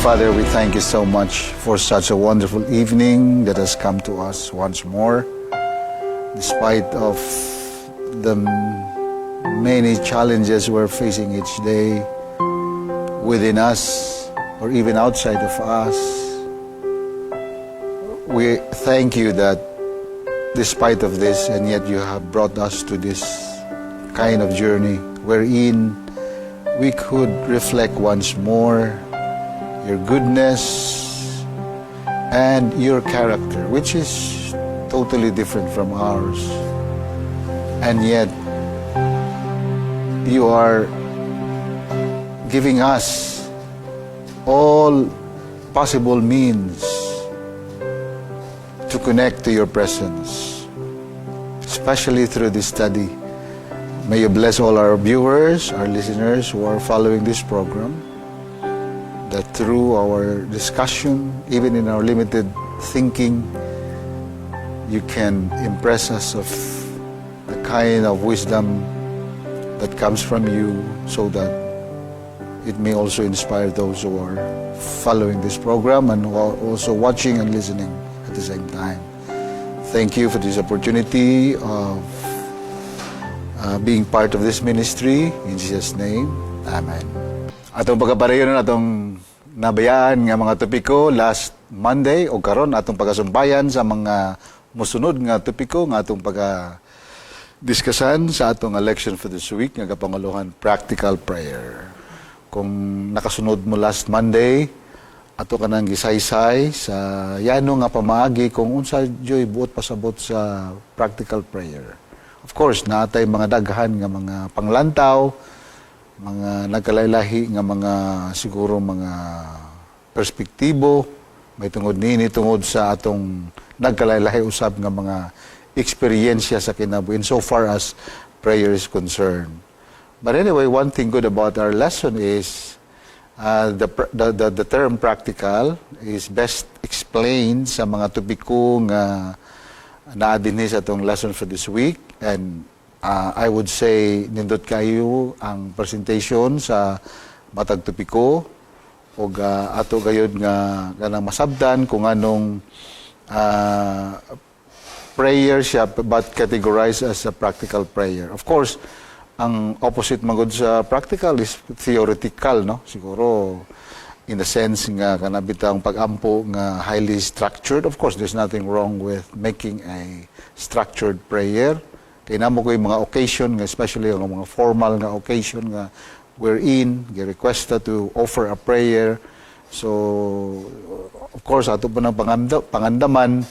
Father, we thank you so much for such a wonderful evening that has come to us once more. Despite of the many challenges we're facing each day within us or even outside of us, we thank you that despite of this, and yet you have brought us to this kind of journey wherein we could reflect once more your goodness and your character, which is totally different from ours. And yet, you are giving us all possible means to connect to your presence, especially through this study. May you bless all our viewers, our listeners who are following this program, that through our discussion, even in our limited thinking, you can impress us of the kind of wisdom that comes from you, so that it may also inspire those who are following this program and who are also watching and listening at the same time. Thank you for this opportunity of being part of this ministry. In Jesus' name, Amen. Atong pagkapareyo na atong nabayaan nga mga topiko last Monday o karon atong pagkasumbayan sa mga musunod nga topiko nga atong pagka-discussan sa atong election for this week nga kapanguluhan practical prayer. Kung nakasunod mo last Monday, ato ka nang gisaysay sa yano nga pamaagi kung unsa joy buot pasabot sa practical prayer. Of course, natay mga daghan nga mga panglantaw, mga nagkalaylahi nga mga siguro mga perspektibo, may tungod nini tungod sa atong nagkalaylahi usab nga mga eksperyensya sa kinabuhi so far as prayer is concerned. But anyway, one thing good about our lesson is the term practical is best explained sa mga topiko nga naadinhi sa atong lesson for this week. And I would say, nindot kayo ang presentation sa matag topiko o ato gayod nga kanang masabdan kung anong prayer siya but categorized as a practical prayer. Of course, ang opposite magod sa practical is theoretical, no? Siguro in the sense nga kanabitang pag-ampo nga highly structured. Of course, there's nothing wrong with making a structured prayer. Kaya namo ko yung mga occasion, especially yung mga formal nga occasion nga we're in, requested to offer a prayer. So, of course, ato po ng pangandaman,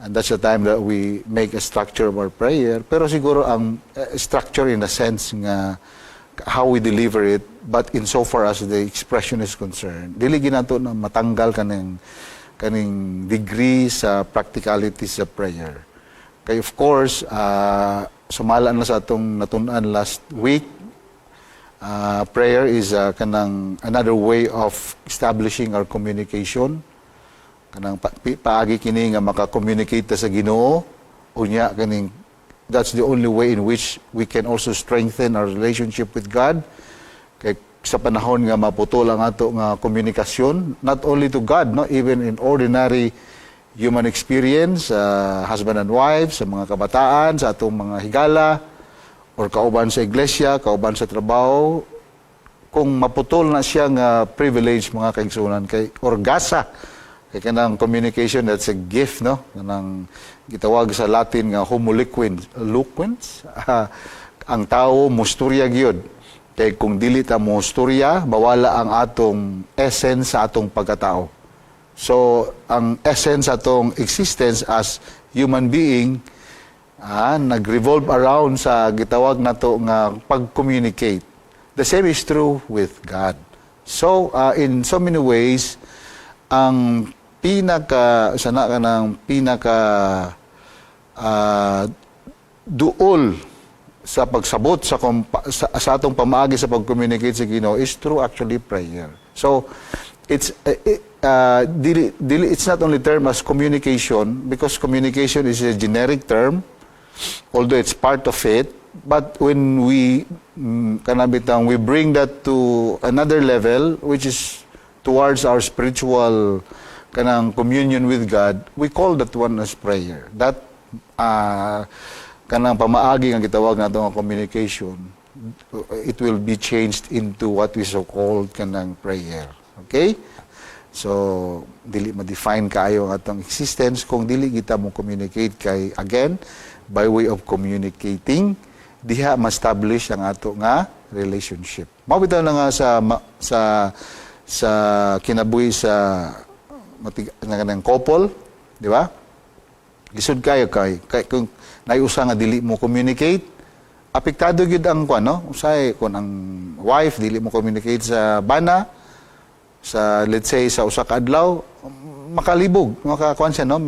and that's the time that we make a structure of our prayer. Pero siguro ang structure in a sense nga how we deliver it, but in so far as the expression is concerned, dili ginato na matanggal kaning degree sa practicality sa prayer. Kaya of course, sumala na sa atong natunan last week, prayer is kanang another way of establishing our communication. Kanang paagi kini nga maka-communicate sa Ginoo, unya kaning that's the only way in which we can also strengthen our relationship with God. Kay sa panahon nga maputol ang ato nga komunikasyon, not only to God, no, even in ordinary human experience, husband and wife, sa mga kabataan, sa atong mga higala, or kauban sa iglesia, kauban sa trabaho, kung maputol na siya nga privilege mga kaigsunan, kay orgasa, kay kanang communication, that's a gift, no? Kanang gitawag sa Latin nga homo loquens. Ang tao musturya gyud. Kay kung dili ta musturya, bawala ang atong essence sa atong pagkatao. So, ang essence atong existence as human being nag-revolve around sa gitawag nato nga pag-communicate. The same is true with God. So, in so many ways, ang duol sa pagsabot sa atong pamaagi sa pag-communicate sa Ginoo is through actually prayer. So, it's not only term as communication, because communication is a generic term, although it's part of it, but when we we bring that to another level, which is towards our spiritual kanang communion with God, we call that one as prayer. That kanang pamaagi nga gitawag nato nga communication, it will be changed into what we so called kanang prayer. Okay? So, dili ma-define kaayo ang atong existence kung dili kita mo communicate kay, again, by way of communicating, diha ma-establish ang ato nga relationship. Mabitaw na nga sa kinabuhi sa ng couple, di ba? Lisod kayo kay kung naiusa nga dili mo communicate, apektado gyud ang kuan, no? Usay kun ang wife dili mo communicate sa bana, sa let's say sa usa ka adlaw, makalibog, makakuan siya, no?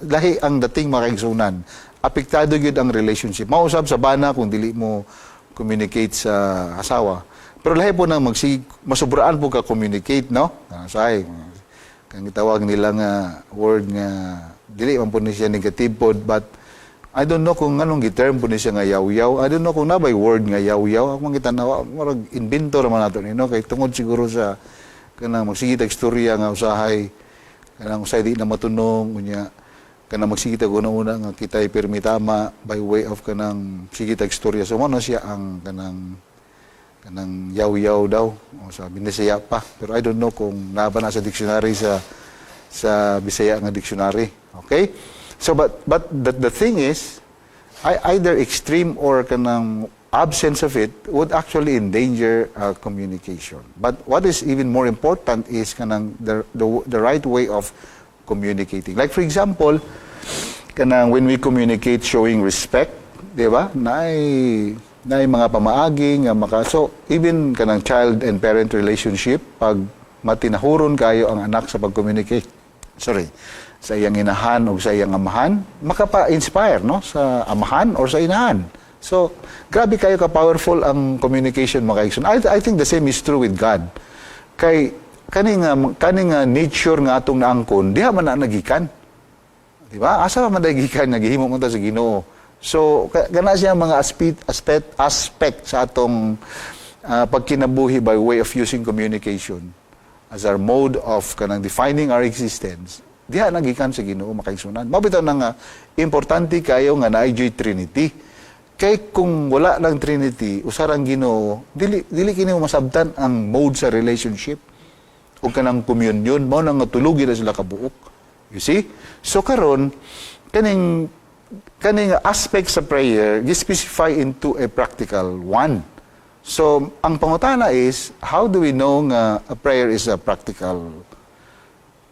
Lahi ang dating makaigsunan. Apektado gyud ang relationship. Mausab sa bana kung dili mo communicate sa asawa. Pero lahi po nang masubraan po ka communicate, no? Say, kang gitawag nila nga word nga dili man po ni siya negative pod, but I don't know kung anong giterm po ni siya nga yaw-yaw. I don't know kung nabay word nga yaw-yaw. Ako mang gitanawa, marag inventor man nato ni, no? Kay tungod siguro sa kanang magsigita istorya nga usahay, kanang usay di na matunong unya, kanang magsigita una-una nga kitay pirmi tama by way of kanang sigita istorya. So mo siya ang kanang yaw-yaw daw, o sa Bisaya pa. Pero I don't know kung naba na sa dictionary sa Bisaya nga dictionary. Okay? So but the thing is, either extreme or kanang absence of it would actually endanger communication. But what is even more important is kanang the right way of communicating. Like for example, kanang when we communicate showing respect, di ba? Naay mga pamaagi nga so even kanang child and parent relationship, pag matinahuron kayo ang anak sa pag-communicate, sa iyang inahan o sa iyang amahan, makapa-inspire, no? Sa amahan or sa inahan. So, grabe kayo ka-powerful ang communication mga kaigsoon. I think the same is true with God. Kay kaning nature nga atong naangkon, diha man na nagikan. Di ba? Asa man nagikan, naghihimo man ta sa Ginoo. So, kana siya mga aspect sa atong pagkinabuhi by way of using communication as our mode of kanang defining our existence. Diha nagikan sa Ginoo makaigsunan. Mabitaw na nga importante kayo nga naay Trinity. Kay kung wala lang Trinity, usarang Ginoo, dili kini masabtan ang mode sa relationship o kanang communion, mao nang tulugi na sila kabuok. You see? So karon kaning aspect sa prayer gi-specify into a practical one. So ang pangutana is, how do we know nga a prayer is a practical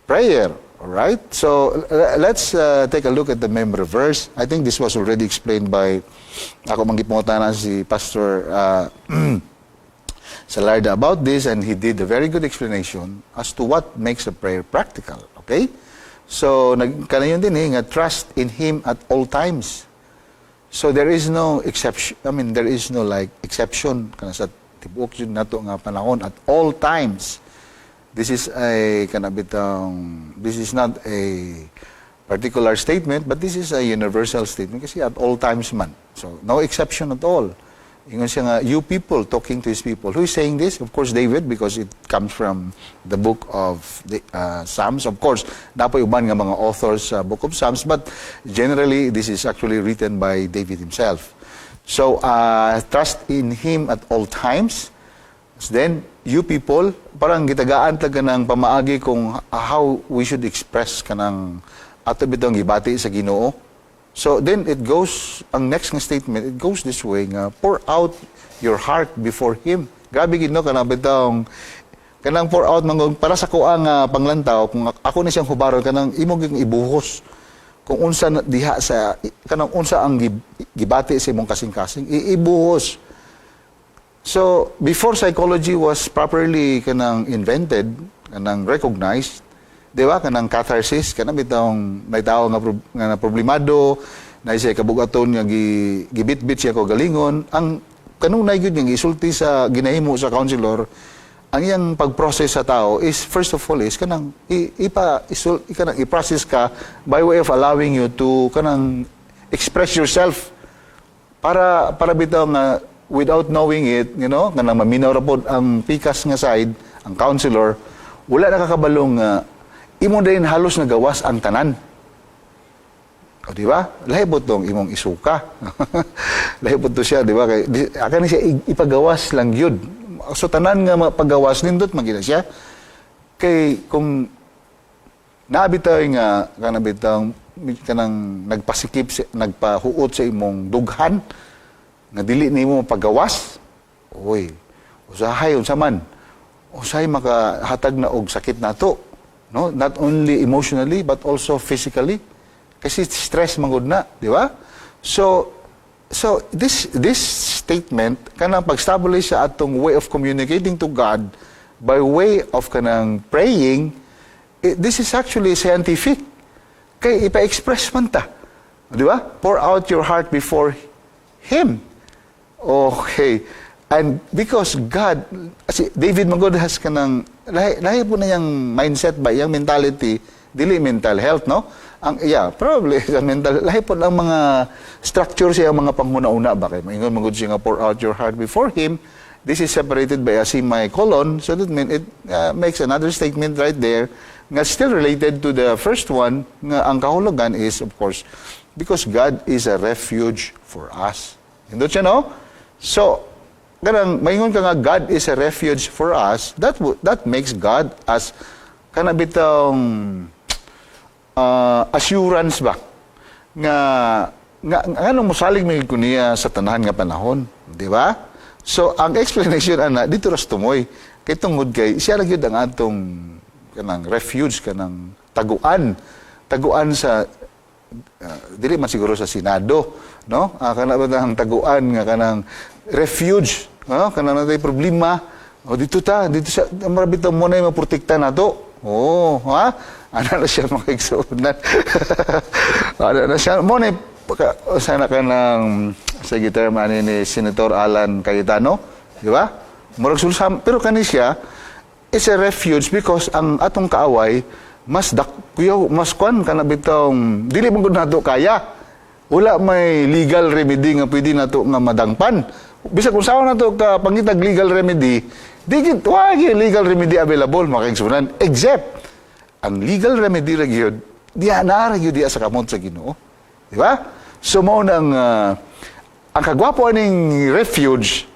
prayer? Alright? So let's take a look at the memory verse. I think this was already explained by ako manggipungutana si Pastor Salarda about this, and he did a very good explanation as to what makes a prayer practical. Okay? So kanayon din nga trust in Him at all times. So there is no exception. I mean, there is no like exception kana sa tibuok jud nato nga panahon at all times. This is this is not a particular statement, but this is a universal statement kasi at all times man. So, no exception at all. Ingon siya nga, you people talking to his people. Who is saying this? Of course, David, because it comes from the book of the Psalms. Of course, napoy uban nga mga authors sa book of Psalms, but generally, this is actually written by David himself. So, trust in him at all times. Then, you people, parang gitagaan talaga ng pamaagi kung how we should express kanang ato bitong gibati sa Ginoo. So then it goes, ang next nga statement, it goes this way nga, pour out your heart before Him. Grabe gid no kanang bitong kanang pour out mangog para sa kuang panglantaw, kung ako ni siyang hubaron kanang imong ibuhos. Kung unsa diha sa kanang unsa ang gibati sa imong kasing-kasing, ibuhos. So, before psychology was properly kanang invented, kanang recognized, di ba, kanang catharsis, kanang bitong may tao nga problemado, na siya kabugaton nga gibit-bit siya ko galingon, ang kanunay gyud nga isulti sa ginahimo sa counselor, ang iyang pag-process sa tao is, first of all, is kanang i-process ka by way of allowing you to kanang express yourself para bitaw nga without knowing it, you know, nga maminaw ra pod ang pikas nga side, ang counselor, wala nakakabalong imo din halos nagawas ang tanan. O, di ba? Lahi po itong imong isuka. Lahi po ito siya, di ba? Akan siya ipagawas lang yun. So, tanan nga pagawas nindot, magina siya. Kay, kung naabitaw nga, kanang nagpasikip, nagpahuot sa imong dughan, nga dili nimo pagawas, uy, usahay, unsaman, usahay makahatag na og sakit nato. No? Not only emotionally, but also physically. Kasi stress manggod na, di ba? So this statement kanang pag-establish sa atong way of communicating to God by way of kanang praying, this is actually scientific. Kay ipa-express man ta. Di ba? Pour out your heart before Him. Okay. And because God, kasi David manggod has kanang lahi po na yung mindset ba, yung mentality, dili mental health, no? Probably sa mental, lahi po ang mga structure siya, mga panghuna-una ba kay maingon magud siya nga pour out your heart before Him. This is separated by a semicolon, so that means it makes another statement right there nga still related to the first one nga ang kahulugan is of course because God is a refuge for us. Hindot siya, no? So kanang maingon ka nga God is a refuge for us, that makes God as kanabitong assurance ba nga anong mosalig may kuniya sa tanahan nga panahon, di ba? So ang explanation ana dito ras tumoy kay tungod kay siya ra gyud ang atong kanang refuge, kanang taguan sa dili man siguro sa Senado, no? Kana ba ang taguan nga kanang refuge, no? Kana natay problema o dito sa marabitaw mo na maprotekta nato. Oh, ha? Ano na siya makaigsuunan? Ano na siya? Muna, sana ka ng term ni Senator Alan Cayetano, di ba? Murag sulusam, pero kani siya is a refuge because ang atong kaaway mas kwan ka na bitong dili mong nato kaya. Wala may legal remedy nga pwede nato nga madangpan. Bisa kung saan nato ka pangitag legal remedy, wag yung legal remedy available makaigsuunan except ang legal remedy ra gyud diya na ra gyud diya sa kamot sa Ginoo, di ba? So mao nang ang kagwapo aning refuge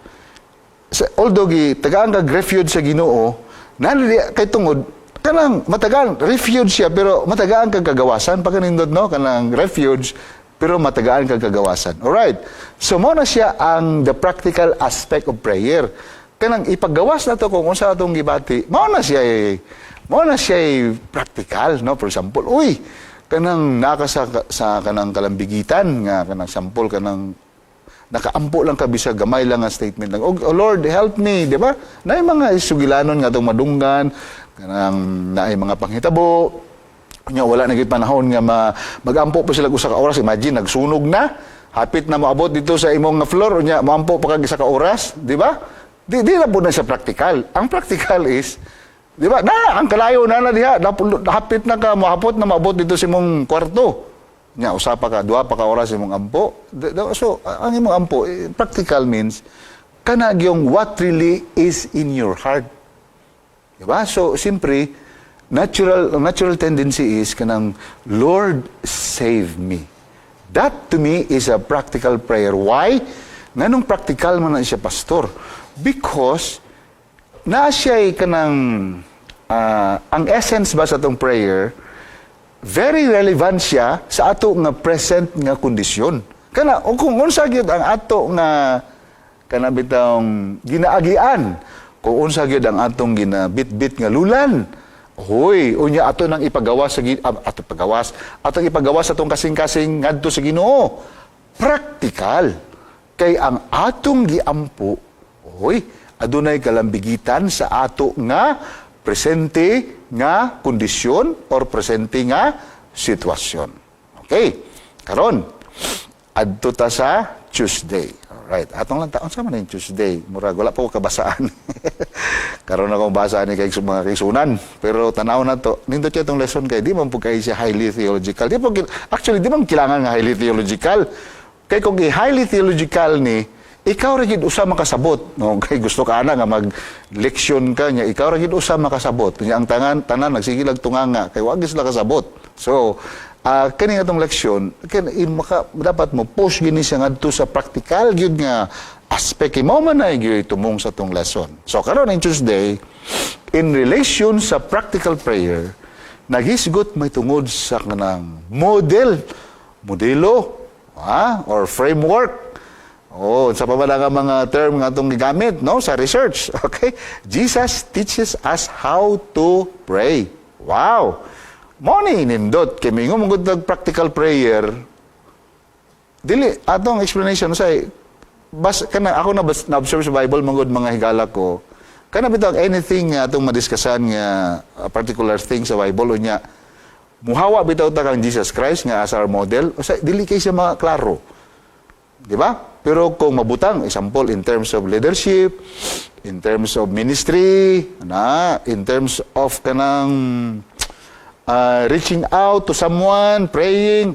although tagaan kag refuge sa Ginoo nali kay tungod kanang matagaan refuge siya pero matagaan kag kagawasan pagkanindot, no? Kanang refuge pero matagaan kag kagawasan. Alright, so mao na siya ang the practical aspect of prayer. Kanang ipagawas na to kung unsa atong gibati mao na siya practical, no? For example, kanang naka sa kanang kalambigitan nga kanang sample kanang nakaampo lang ka bisa gamay lang nga statement lang. Oh Lord, help me, di ba? Naay mga sugilanon nga itong madunggan, kanang naay mga panghitabo, nya wala na gid panahon nga magampo pa sila usa ka oras. Imagine nagsunog na, hapit na maabot dito sa imong floor, nya maampo pa kag isa ka oras, di ba? Di na po na siya practical. Ang practical is, di ba, ang kalayo na diha, hapit na ka, maabot na maabot dito sa imong kwarto. Nya, dua pa ka oras imong ampo. So, ang imong ampo, practical means, kanag yung what really is in your heart. Di ba? So, simply, natural tendency is kanang, Lord, save me. That to me is a practical prayer. Why? Nganong practical man na siya, pastor? Because na siya'y kanang ang essence ba sa itong prayer, very relevant siya sa ato nga present nga kondisyon. Kung unsa gyud ang ato nga kanabitang ginaagian, kung unsa gyud ang atong ginabitbit nga lulan, unya ato nang ipagawas atong ipagawas atong kasing-kasing ngadto sa Ginoo. Practical. Kay ang atong giampo adunay kalambigitan sa ato nga presente nga kondisyon or presente nga sitwasyon. Okay. Karon adto ta sa Tuesday. Alright. Atong lang taon sa man yung Tuesday. Murag wala pa ko kabasaan. Karon akong basaan ni kay mga kaisunan. Pero tanaw na to. Nindot siya itong lesson kay di man po kayo siya highly theological. Actually, di man kailangan nga highly theological. Kay kung highly theological ni, ikaw ra gid usa makasabot. No, kay gusto ka ana nga mag-leksyon ka nya, ikaw ra gid usa makasabot. Nya ang tanan nagsigilag tunganga kay wa gid sila kasabot. So, kani atong leksyon, dapat mo push gini siya ngadto sa practical gyud nga aspect mo man ay gyud tumong sa tong lesson. So karon in Tuesday, in relation sa practical prayer, nagisgot may tungod sa kanang modelo, or framework. Sa pabala nga mga term nga itong gigamit, no, sa research. Okay? Jesus teaches us how to pray. Wow! Moni nindot kay mingo mong practical prayer. Dili atong explanation say ako na-observe sa Bible mga higala ko. Kana bitaw anything atong madiskusan nga particular thing sa Bible unya muhawa bitaw ta kang Jesus Christ nga as our model, o dili kay siya maklaro. Di ba? Pero kung mabutang, example, in terms of leadership, in terms of ministry, in terms of kanang reaching out to someone, praying,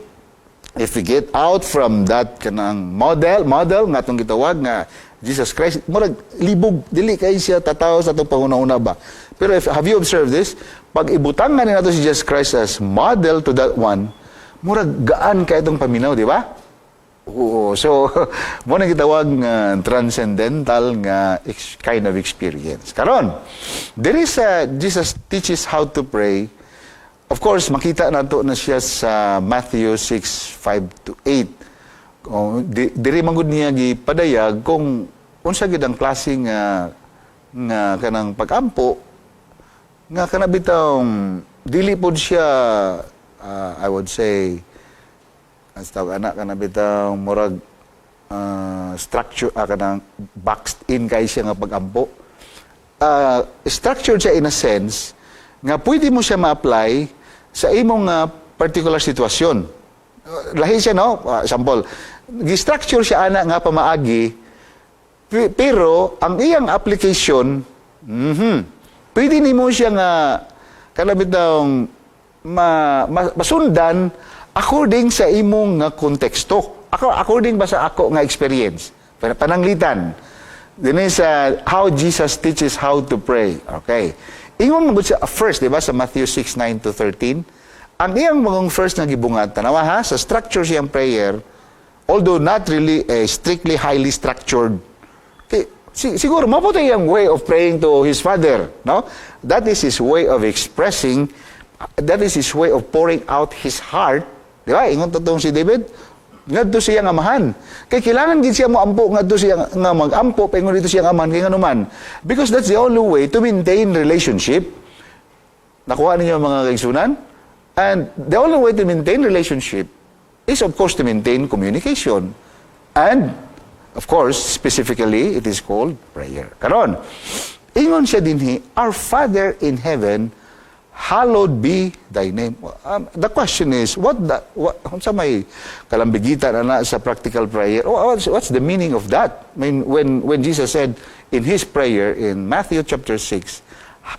if we get out from that kanang model nga itong gitawag nga Jesus Christ, murag libog, dili kay siya tataw sa itong panguna-una ba? Pero have you observed this? Pag ibutang nga nila si Jesus Christ as model to that one, murag gaan ka itong paminaw, di ba? Oo. So, muna gitawag nga transcendental nga kind of experience. Karon, there is Jesus teaches how to pray. Of course, makita nato na siya sa Matthew 6:5-8. Diri man gud niya gipadayag kung unsa gid ang klase nga kanang pag-ampo nga kana bitawng dili pod siya I would say as tawag anak kana bitawng murag structure kanang boxed in kay siya nga pag-ampo. Structured siya in a sense nga pwede mo siya ma-apply sa imong particular sitwasyon. Lahi siya, no? Example, gi-structure siya ana nga pamaagi, pero ang iyang application, pwede nimo siya nga kanabitang masundan according sa imong nga konteksto. According ba sa ako nga experience. Pananglitan. Din sa how Jesus teaches how to pray. Okay. Ingon mo siya first, di ba, sa Matthew 6:9-13. Ang iyang mga first na gibungat, tanawa ha, sa structure siyang prayer, although not really strictly highly structured, okay, siguro mabuti yung way of praying to his Father, no? That is his way of expressing, that is his way of pouring out his heart, di ba? Ingon totong si David, ngadto siya nga amahan. Kay kailangan gid siya mo ampo ngadto siya nga mag-ampo paingon dito siya nga amahan kay nganuman. Because that's the only way to maintain relationship. Nakuha ninyo mga kaigsunan? And the only way to maintain relationship is of course to maintain communication. And of course, specifically, it is called prayer. Karon, ingon siya dinhi, our Father in heaven, hallowed be thy name. The question is, what sa may kalambigitan na sa practical prayer? What's the meaning of that? I mean, when Jesus said in his prayer in Matthew chapter 6,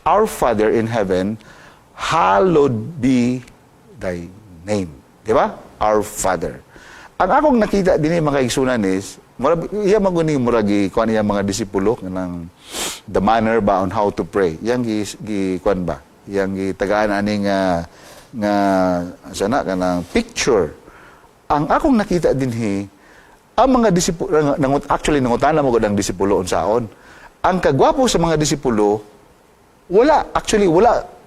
our Father in heaven, hallowed be thy name. Di ba? Our Father. Ang akong nakita din mga kaigsunan is, iya maguning muragi kuan iya mga disipulo ng the manner ba on how to pray. Yang kuan ba? Yang gitagaan ani nga sana kanang picture. Ang akong nakita dinhi ang mga disipulo actually nangutana mo gud ang disipulo unsaon. Ang kagwapo sa mga disipulo wala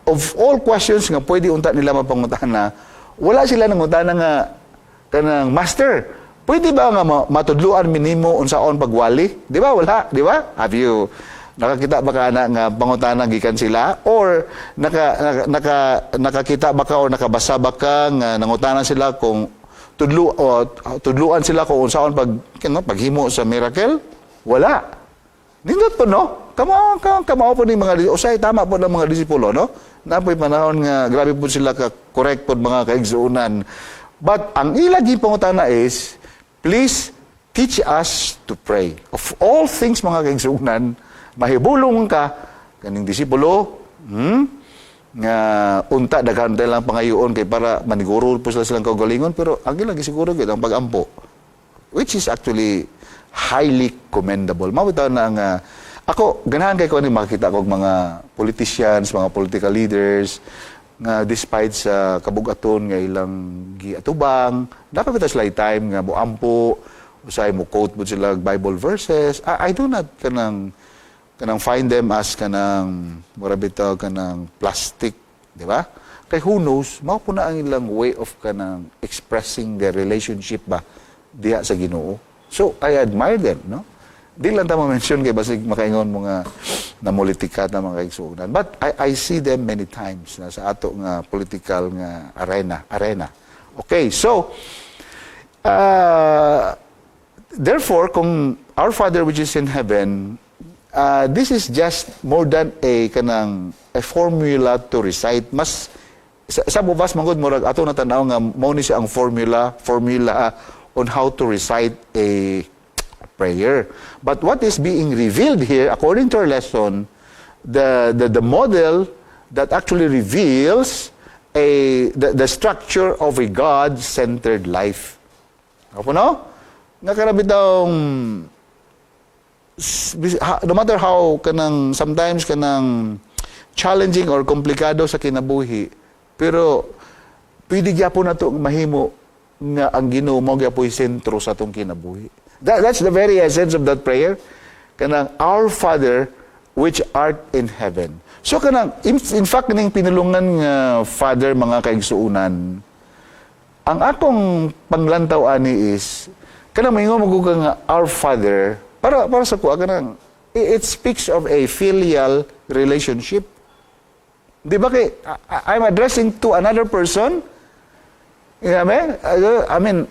of all questions nga pwede unta nila mapangutana, wala sila nangutana nga kanang master. Pwede ba nga matudluan minimo unsaon pagwali? Di ba? Wala, di ba? Have you nakakita ba ka na nga pangutana gikan sila or nakakita ba ka o nakabasa ba ka nga nangutana sila kung tudluan sila kung unsaon paghimo sa miracle? Wala. Nindot po no? Kamao po ni mga usay tama po ng mga disipulo no? Napoy panahon nga grabe po sila ka correct po mga kaigsuunan. But ang ilagi pangutana is please teach us to pray. Of all things mga kaigsuunan, mahibulong ka kaning disipulo nga unta daghan lang pangayoon kay para maniguro po sila silang kaugalingon pero ang lagi siguro gid ang pagampo. which is actually highly commendable. Mabitaw na nga, ako, ganahan kay ko makita ko mga politicians, mga political leaders, nga despite sa kabugaton nga ilang giatubang, dapat kita sila time nga muampo, usay mo quote mo sila Bible verses. I do not kanang find them as kanang murabitaw kanang plastic, di ba? Kay who knows, mao po na ang ilang way of kanang expressing their relationship ba diha sa Ginoo. So, I admire them, no? Di lang tama mention kay basig makaingon mga namolitika na mga kaigsuunan. But I see them many times na sa ato nga political nga arena. Okay, so, therefore, kung our Father which is in heaven, this is just more than a formula to recite. Mas sa bubas manggod murag ato natanaw nga mao ni siya ang formula on how to recite a prayer. But what is being revealed here, according to our lesson, the model that actually reveals the structure of a God-centered life. Ako no? Nakarabit daw, no matter how sometimes challenging or komplikado sa kinabuhi, pero pwede gyapon nato mahimo nga ang Ginoo mao gyapon sentro sa atong kinabuhi. That's the very essence of that prayer. Kanang Our Father which art in heaven. So in fact ning pinulungan nga Father mga kaigsuunan, ang akong panglantaw ani is maingon mo nga Our Father para sa kuha it speaks of a filial relationship. Di ba kay I'm addressing to another person? You know what I mean?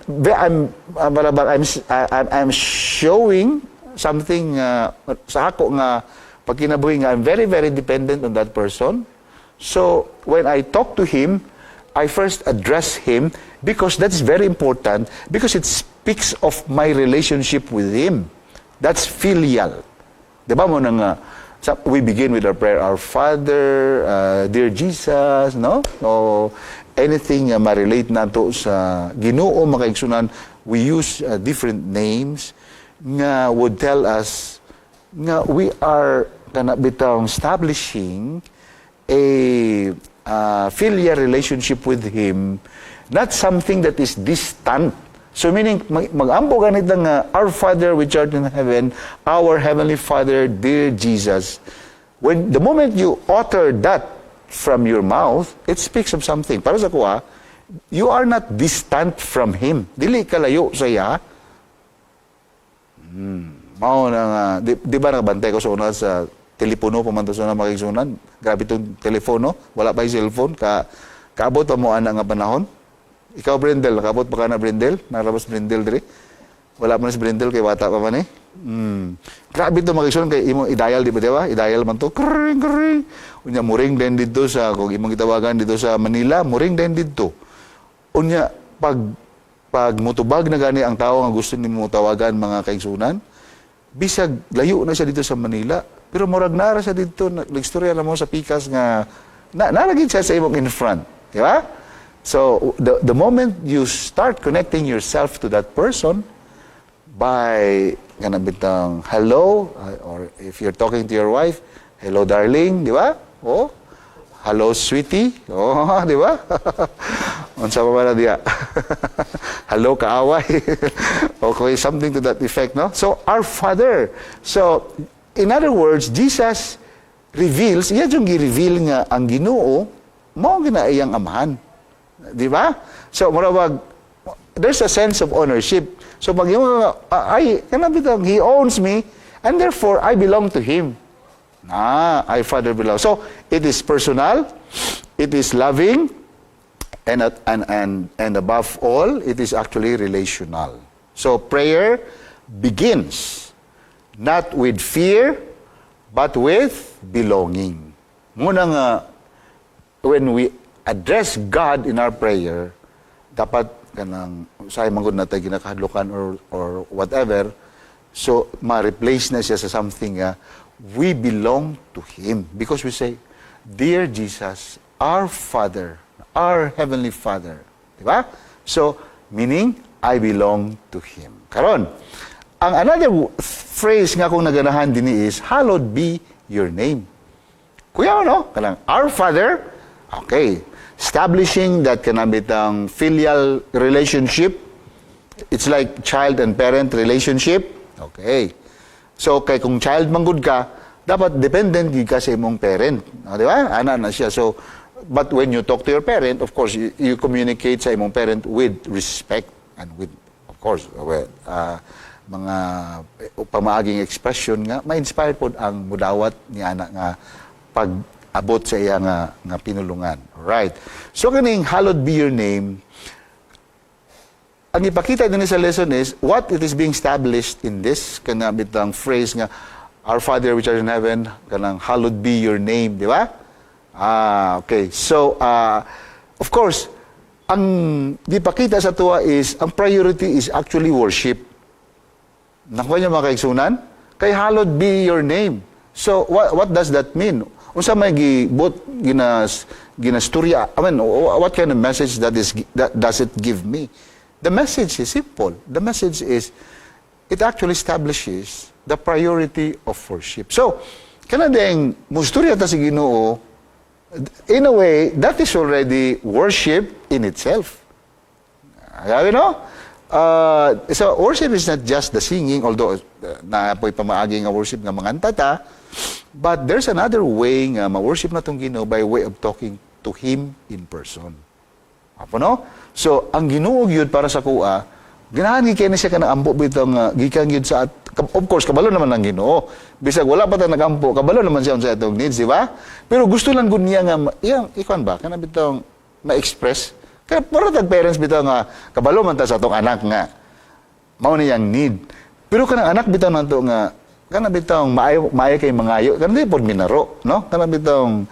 I'm showing something sa ako nga pagkinabuhi nga I'm very, very dependent on that person. So, when I talk to him, I first address him because that's very important because it speaks of my relationship with him. That's filial. Di ba mo nga, we begin with our prayer, Our Father, Dear Jesus, no? O anything ma-relate nato sa Ginoo makaigsunan, we use different names nga would tell us nga we are bitang establishing a filial relationship with Him, not something that is distant. So meaning, mag-ampo ganit nga, Our Father which art in heaven, our Heavenly Father, dear Jesus. The moment you utter that from your mouth, it speaks of something. Para sa kuha, you are not distant from Him. Dili kalayo sa iya. Mao na nga, di ba nakabantay ko sa una sa telepono, pamantos na makikisunan. Grabe itong telepono, wala pa yung cellphone. Kaabot pa mo ana nga panahon. Ikaw, Brindel, nakaabot pa ka na, Brindel? Nakalabas Brindel diri? Wala man si Brindel, kay bata pa man eh. Grabe ito makikisunan, kay imong i-dial, di ba? I-dial man to, kring, kring. Unya, muring din dito sa, kung imong itawagan dito sa Manila, muring din dito. Unya, pag mutubag na gani ang tao nga gusto ni mo tawagan mga kaigsunan, bisag layo na siya dito sa Manila, pero murag nara siya dito, nag-istorya na mo sa pikas nga, nalagid siya sa imong in front. Di ba? So, the moment you start connecting yourself to that person by bitang hello, or if you're talking to your wife, hello darling, di ba? Oh, hello sweetie, oh, di ba? Unsa pa ba na diya? Hello kaaway. Okay, something to that effect, no? So, our Father. So, in other words, Jesus reveals, iya yung gi-reveal nga ang Ginoo, mao ginaayang amahan. Di ba? So, marawag, there's a sense of ownership. So, pag yung, He owns me, and therefore, I belong to Him. I Father belong. So, it is personal, it is loving, and above all, it is actually relational. So, prayer begins not with fear, but with belonging. Muna nga, when we address God in our prayer, dapat say manggod na tayo ginakahadlukan or whatever, so ma-replace na siya sa something we belong to Him. Because we say, Dear Jesus, our Father, our Heavenly Father. Diba? So, meaning, I belong to Him. Karon, ang another phrase nga kung naganahan din is, hallowed be your name. Kuya, no? Kanang, our Father, okay, establishing that kanabitang filial relationship, it's like child and parent relationship, okay. So, kay kung child manggod ka, dapat dependent yun ka sa imong parent. Di ba? Ana na siya. So, but when you talk to your parent, of course, you communicate sa imong parent with respect and with, of course, mga pamaaging expression nga, ma-inspire po ang mudawat ni anak nga pag-abot sa iya nga pinulungan. Right. So, kaning hallowed be your name, ang ipakita din sa lesson is, what it is being established in this, kanang bitang phrase nga, our Father which art in heaven, kanang hallowed be your name, di ba? Okay. So, of course, ang dipakita sa tuwa is, ang priority is actually worship. Nakuha niyo mga kaigsunan? Kay hallowed be your name. So, what does that mean? Unsa may ginasturya? I mean, what kind of message that does it give me? The message is simple. The message is, it actually establishes the priority of worship. So, kanadeng musturya ta si Ginoo, in a way, that is already worship in itself. You know? So, worship is not just the singing, although na po'y pamaagi nga worship nga mga antata, but there's another way nga ma-worship na itong Ginoo by way of talking to Him in person. Apo no? So, ang Ginoo yun para sa kuha, ganahan gikan na siya ka na ampo bitong gikan yun sa, of course, kabalo naman ang Ginoo. Bisag wala pa tayo nagampo, kabalo naman siya sa itong needs, di ba? Pero gusto lang gud niya nga, ikon ba, kana bitong ma-express. Kaya para tag-parents bitaw nga, kabalo man ta sa itong anak nga, mao niyang need. Pero kanang anak bitaw nanto nga, kana bitong maayo kay mangayo, kana di pod minaro, no? Kana bitong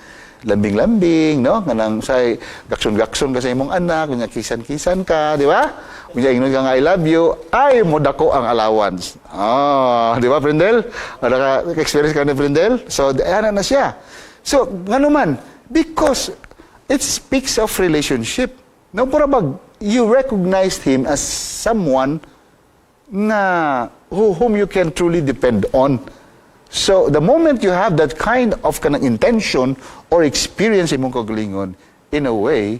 lambing-lambing, no? Kanang say gakson-gakson ka sa imong anak, kunya kisan-kisan ka, di ba? Kunya ingnon ka nga I love you, ay mo dako ang allowance. Di ba, Prindel? Ada ka experience ka ni Prindel? So, ana na siya. So, ngano man, because it speaks of relationship. No, para bag, you recognized him as someone na whom you can truly depend on. So, the moment you have that kind of intention or experience imong kagalingon, in a way,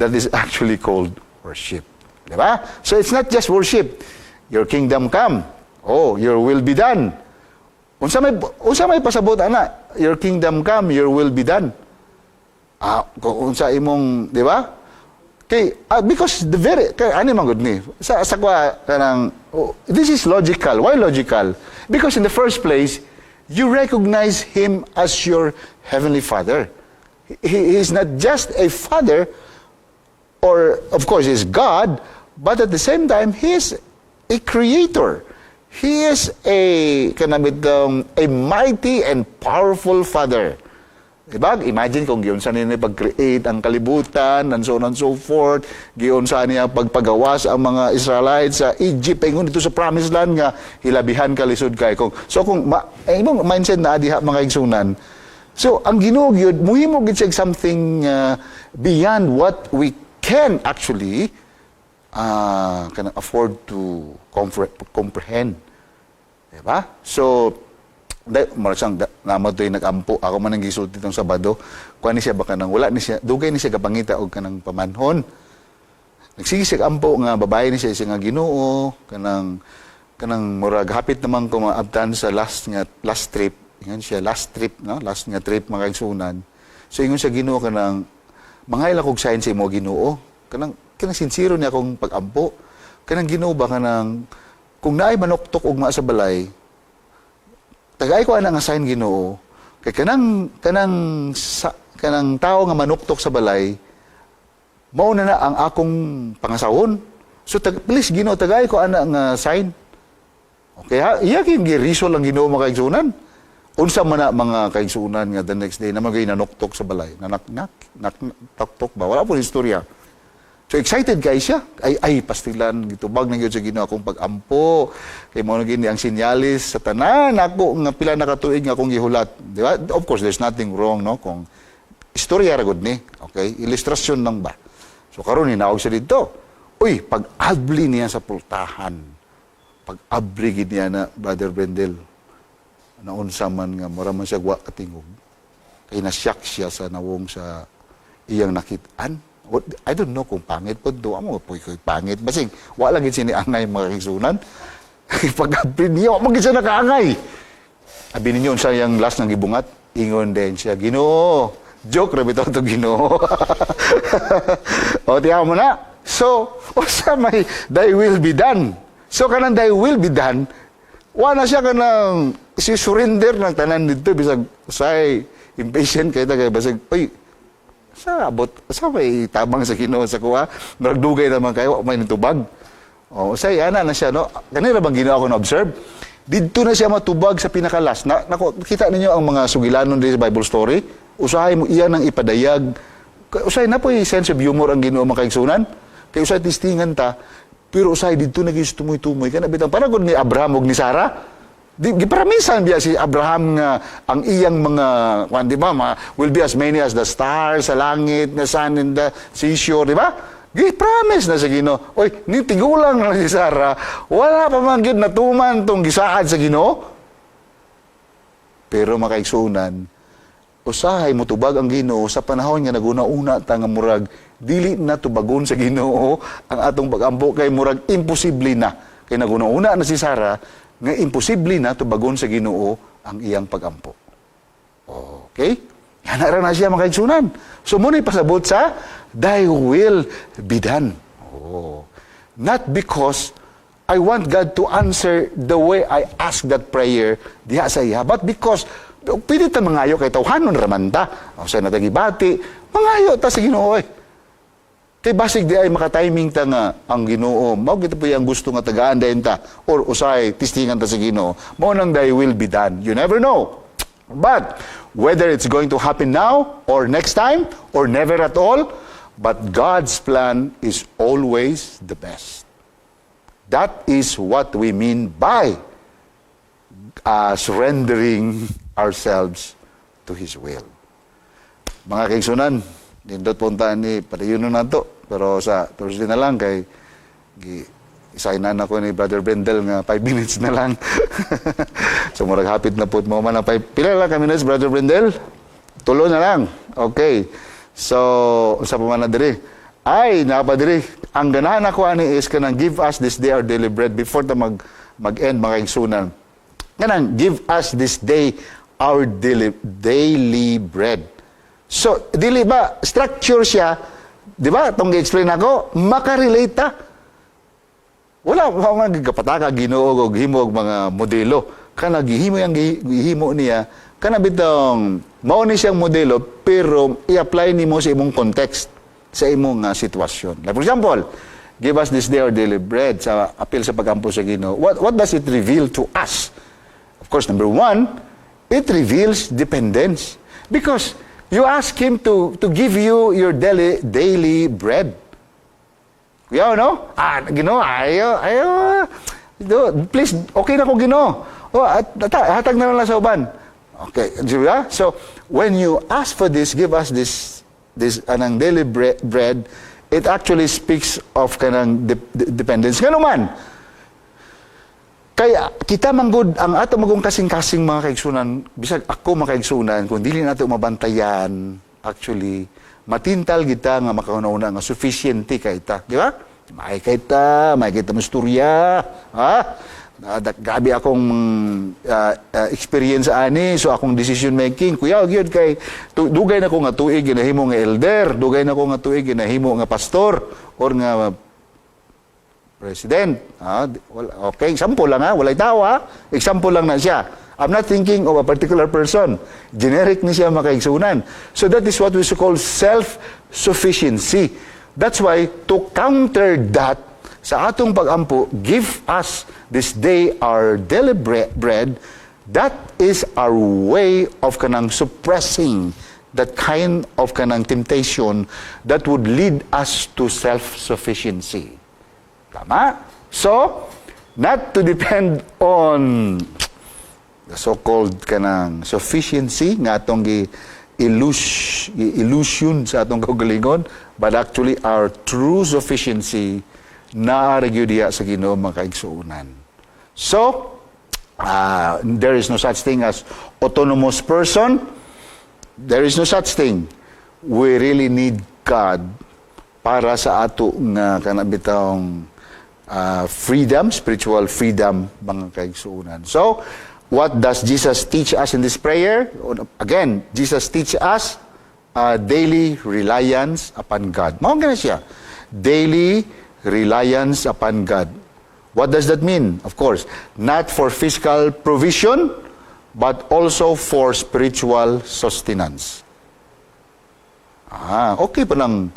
that is actually called worship. Diba? So, it's not just worship. Your kingdom come. Oh, your will be done. Unsa may pasabot, ana? Your kingdom come, your will be done. Unsa imong, di ba? Okay, because ano man good ni? Sa kwa kanang, this is logical. Why logical? Because in the first place, you recognize Him as your Heavenly Father. He is not just a Father, or of course, He is God, but at the same time, He is a Creator. He is a mighty and powerful Father. Diba? Imagine kung giyon sa niya pag-create ang kalibutan, and so on and so forth, giyon sa niya pagpagawas ang mga Israelites sa Egypt, ingon dito sa Promised Land nga, hilabihan ka lisod kay. So kung imong mindset na diha mga igsunan, so ang Ginoo gyud muhimo gid siya something beyond what we can actually can afford to comprehend. Diba? So, marasang namatoy nagampo ako man ang gisulti itong Sabado, kuha ni siya baka nang wala ni siya, dugay ni siya kapangita o kanang pamanhon. Nagsige siya ampo nga babae ni siya nga Ginoo, kanang murag hapit naman ko maabtan sa last trip. Ingon siya last trip, no? Last nga trip mga kaigsunan. So ingon siya Ginoo kanang mangayla kog sign sa imo Ginoo. Kanang sincero niya akong pag-ampo. Kanang Ginoo ba kanang kung naay manuktok og maa sa balay, tagay ko ana nga sign Ginoo kay kanang tao nga manuktok sa balay mao na ang akong pangasahon. So please Ginoo tagay ko ana nga sign. Okay ha, iya kay girisol ang Ginoo mga kaigsunan. Unsa man na mga kaigsunan nga the next day naman gay nanuktok sa balay. Naktok ba wala po istorya. So excited kay siya. Ay pastilan gitubag na gyud sa Ginoo akong pag-ampo. Kay mao gini ang sinyalis sa tanan ako nga pila na ka tuig nga akong gihulat. Di ba? Of course there's nothing wrong no kung istorya ra gud ni. Okay? Ilustrasyon lang ba. So karon hinawag siya didto. Uy, pag-abli niya sa pultahan, pag-abli gid niya na, Brother Brendel, naunsa man nga, mura man siya wa katingog. Kaya nasyak siya sa nawong sa iyang nakitaan. I don't know kung pangit po doon. Amo po ko'y pangit. Basig, wala gid siniangay mga kigsunan. Pag-abli niya, wala gid siya nakaangay. Abi ninyo, unsa yung last ng gibungat, ingon din siya, Ginoo. Joke, rabi ito Ginoo. O, tiyaw mo na. So, usa may, thy will be done. So, kanang thy will be done, wala siya kanang si-surrender ng tanan dito, bisag, usay, impatient kayo tayo, basag, uy, sa may tabang sa Ginoo sa kuha, nagdugay naman kayo, may nitubag. O, usay, ana na siya, no? Kanina bang Ginoo ako na-observe? Dito na siya matubag sa pinakalas. Nakita ninyo ang mga sugilanon din sa Bible story? Usahay mo iyan ang ipadayag. Usahay na po yung sense of humor ang Ginoo makaigsunan. Kaya usahay tistingan ta. Pero usahay dito naging tumoy-tumoy. Kaya nabitang paragod ni Abraham o ni Sarah. Giparamisan biya si Abraham nga ang iyang mga, di ba, will be as many as the stars sa langit, the sun in the seashore, di ba? Gi-promise na sa Ginoo. Oy, ni tigulang na si Sarah, wala pa man gyud natuman tong gisaad sa Ginoo. Pero makaigsunan, usahay mo tubag ang Ginoo sa panahon nga naguna-una ta nga murag dili na tubagon sa Ginoo ang atong pag-ampo kay murag imposible na. Kay naguna-una na si Sarah nga imposible na tubagon sa Ginoo ang iyang pag-ampo. Okay? Yan na siya makaigsunan. So muna pasabot sa thy will be done. Oh. Not because I want God to answer the way I ask that prayer diha sa iya, but because pwede ta mangayo kay tawhanon raman ta. O sa natagibati, mangayo ta sa Ginoo. Kay basig di ay makatiming ta nga ang Ginoo. Mao gito po yung gusto nga tagaan dayon ta or usay tistingan ta sa Ginoo. Mao nang thy will be done. You never know. But whether it's going to happen now or next time or never at all, but God's plan is always the best. That is what we mean by surrendering ourselves to His will. Mga kaigsunan, nindot puntaan ni padayon na to, pero sa Thursday na lang kay isainan ako ni Brother Brendel nga 5 minutes na lang. So murag hapit na put mo man ang 5. Pila lang ka minutes, Brother Brendel? 3 na lang. Okay. So, unsa pa man na diri? Ay, napadiri. Ang ganahan ako ani is kanang give us this day our daily bread before ta mag-end mga igsunan. Kanang give us this day our daily bread. So, dili ba structure siya, di ba? Tong gi-explain ako, makarelate ta. Wala pa man gigapataka Ginoo og himo og mga modelo. Kana gihimo yang gihimo niya, kana bitong mao ni siyang modelo pero i-apply nimo sa imong context, sa imong sitwasyon. Like for example, give us this day our daily bread sa apil sa pagampo sa Ginoo. What does it reveal to us? Of course, number 1, it reveals dependence. Because you ask Him to give you your daily bread. Kuya, no? Ginoo, ayaw. Please, okay na ko, Ginoo. Hatag na lang sa uban. Okay, diba? So, when you ask for this, give us this anang daily bread, it actually speaks of kanang dependence. Nga naman, kaya kita manggod ang ato magong kasing-kasing mga kaigsunan, bisag ako mga kaigsunan, kung dili nato mabantayan, actually, matintal kita nga makauna-una nga sufficiente kay ta, di ba? May kita masturya, ha? Gabi akong experience ani, so akong decision making, kuya, gyud kay dugay na ko nga tuig ginahimo nga elder, dugay na ko nga tuig ginahimo nga pastor or nga president. Okay, example lang walay tawa, example lang na siya. I'm not thinking of a particular person. Generic ni siya makaigsunan. So that is what we call self-sufficiency. That's why, to counter that, sa atong pagampo, give us this day our daily bread, that is our way of kanang suppressing that kind of kanang temptation that would lead us to self-sufficiency. Tama? So, not to depend on the so-called kanang sufficiency nga atong illusion sa atong kaugalingon, but actually our true sufficiency naara gyud diha sa Ginoo mga kaigsuonan. So, there is no such thing as autonomous person. There is no such thing. We really need God para sa ato nga kanabitang freedom, spiritual freedom, mga kaigsuonan. So, what does Jesus teach us in this prayer? Again, Jesus teach us daily reliance upon God. Mao gani siya. Daily reliance upon God. What does that mean? Of course, not for physical provision, but also for spiritual sustenance. Okay pa lang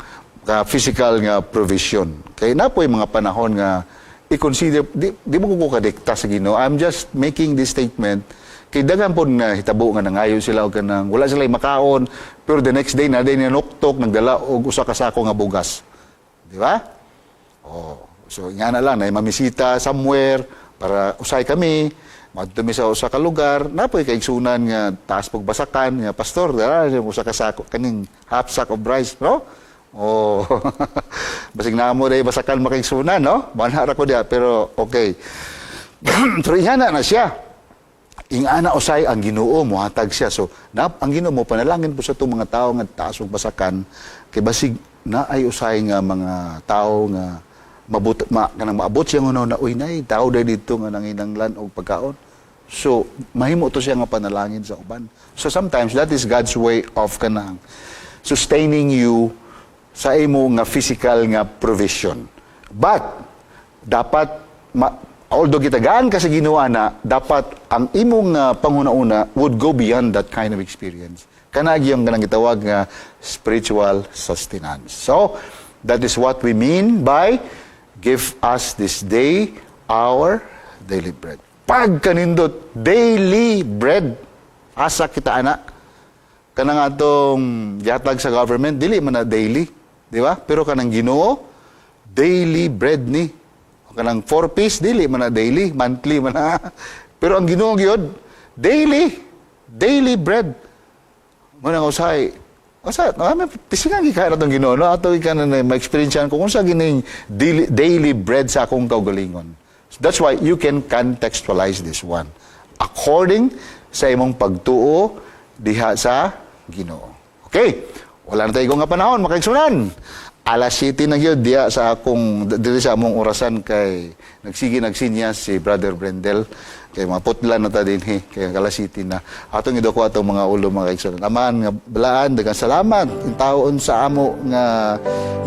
physical nga provision. Kaya na po yung mga panahon nga i-consider, di mo ko kadikta sa Ginoo. I'm just making this statement. Kay daghan po nga hitabo nga nangayo sila o kanang wala sila makaon, pero the next day na day nanuktok, nagdala og usa ka sako nga bugas. Di ba? So nga na lang, na mamisita somewhere para usay kami, madumi sa usa ka lugar, napoy kaigsunan nga taas pagbasakan nga pastor, dara usa ka sako kaning half sack of rice, no? Basig na mo day basakan makaigsunan, no? Manhara ko dia, pero okay. Pero ihana na siya. Ingana usay ang Ginoo mohatag siya. So, ang Ginoo mo panalangin po sa itong mga tao nga taas og basakan kay basig na ay usay nga mga tao nga kanang maabot siya ngono na uy nay tao day dito nga nanginanglan og pagkaon. So, mahimo to siya nga panalangin sa uban. So sometimes that is God's way of kanang sustaining you sa imo nga physical nga provision. But dapat although gitagaan ka sa Ginoo na, dapat ang imong panguna-una would go beyond that kind of experience. Kanagi yung kanang gitawag nga spiritual sustenance. So, that is what we mean by give us this day our daily bread. Pag kanindot daily bread, asa kita anak. Kanang atong yatag sa government, dili man na daily. Di ba? Pero kanang Ginoo, daily bread ni. Kanang 4-piece, dili man na daily, monthly man na. Pero ang Ginoo gyud, daily bread. Muna nga usay, pisingan gikaya na itong Ginoo, no? Ato ika na ma-experiencean ko kung sa gining daily bread sa akong kaugalingon. That's why you can contextualize this one. According sa imong pagtuo diha sa Ginoo. Okay? Wala na tayo nga panahon, makaigsunan. Alas 7 na yun, diya sa among orasan kay nagsinya si Brother Brendel. Kay mga putlan na ta din, kay alas 7 na. Atong ido ko atong mga ulo, mga kaigsunan. Aman, nga balaan, dagang salamat. Yung taon sa amo nga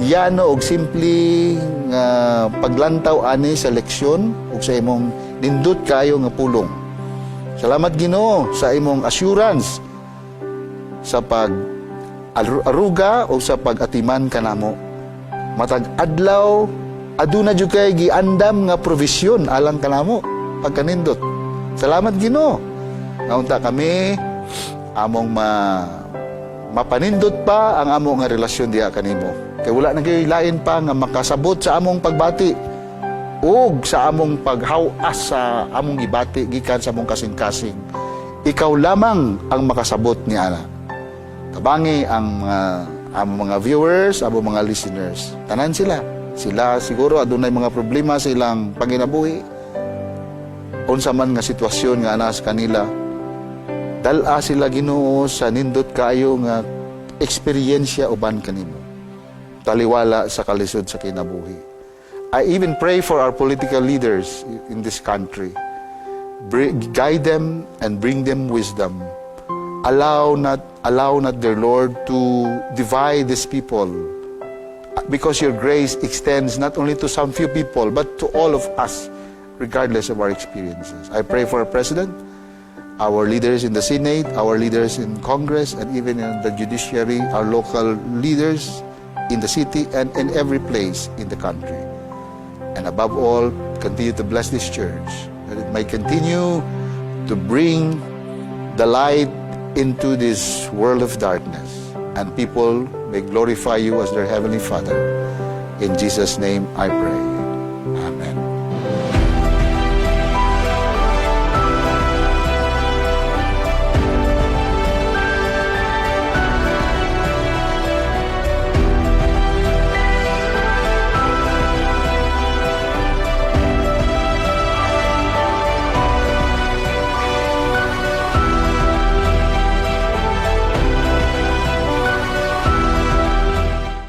yano og simple nga paglantaw ani sa leksyon ug sa imong nindot kayo nga pulong. Salamat Ginoo sa imong assurance sa aruga o sa pag-atiman kanamo. Matag adlaw aduna jud kay giandam nga provision alang kanamo pagkanindot. Salamat Ginoo. Naunta kami among mapanindot pa ang among nga relasyon diha kanimo. Kay wala na gyud lain pa nga makasabot sa among pagbati ug sa among paghawas sa among gibati gikan sa among kasing-kasing. Ikaw lamang ang makasabot ni ana. Kabangi ang mga viewers, ang mga listeners. Tanan sila. Sila siguro adunay mga problema sa ilang panginabuhi. Unsa man nga sitwasyon nga ana sa kanila. Dala sila Ginoo sa nindot kaayo nga eksperyensya uban kanimo. Taliwala sa kalisod sa kinabuhi. I even pray for our political leaders in this country. Guide them and bring them wisdom. Allow not their Lord to divide these people, because your grace extends not only to some few people but to all of us, regardless of our experiences. I pray for our president, our leaders in the Senate, our leaders in Congress, and even in the judiciary, our local leaders in the city and in every place in the country. And above all, continue to bless this church, that it may continue to bring the light into this world of darkness, and people may glorify you as their Heavenly Father. In Jesus' name I pray.